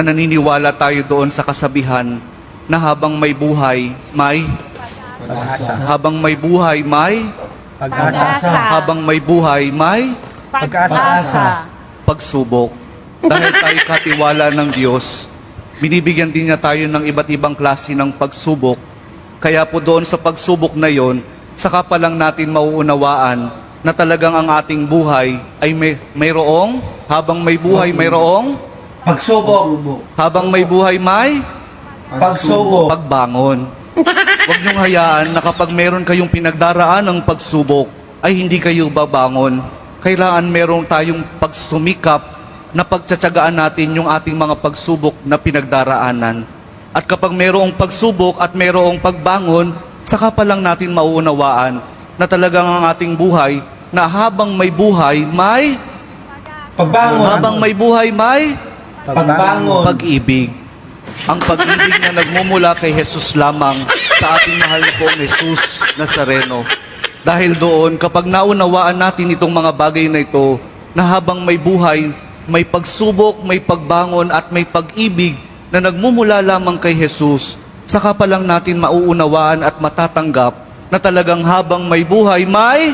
Naniniwala tayo doon sa kasabihan na habang may buhay, may Pag-asa. habang may buhay, may Pag-asa. habang may buhay, may Pag-asa. pagsubok. Dahil tayo katiwala ng Diyos, binibigyan din niya tayo ng iba't ibang klase ng pagsubok. Kaya po doon sa pagsubok na yon, saka pa lang natin mauunawaan na talagang ang ating buhay ay mayroong, habang may buhay mayroong, Pagsubok. habang may buhay may Pagsubok. pagbangon. Huwag niyong hayaan na kapag meron kayong pinagdaraan ng pagsubok, ay hindi kayo babangon. Kailangan meron tayong pagsumikap na pagtsatsagaan natin yung ating mga pagsubok na pinagdaraanan. At kapag mayroong pagsubok at mayroong pagbangon, saka pa lang natin mauunawaan na talagang ang ating buhay, na habang may buhay, may Pagbangon. habang may buhay, may Pagbangon. pag-ibig. Ang pag-ibig na nagmumula kay Jesus lamang sa ating mahal na pong Jesus Nazareno. Dahil doon, kapag naunawaan natin itong mga bagay na ito, na habang may buhay, may pagsubok, may pagbangon at may pag-ibig na nagmumula lamang kay Jesus, saka pa lang natin mauunawaan at matatanggap na talagang habang may buhay, may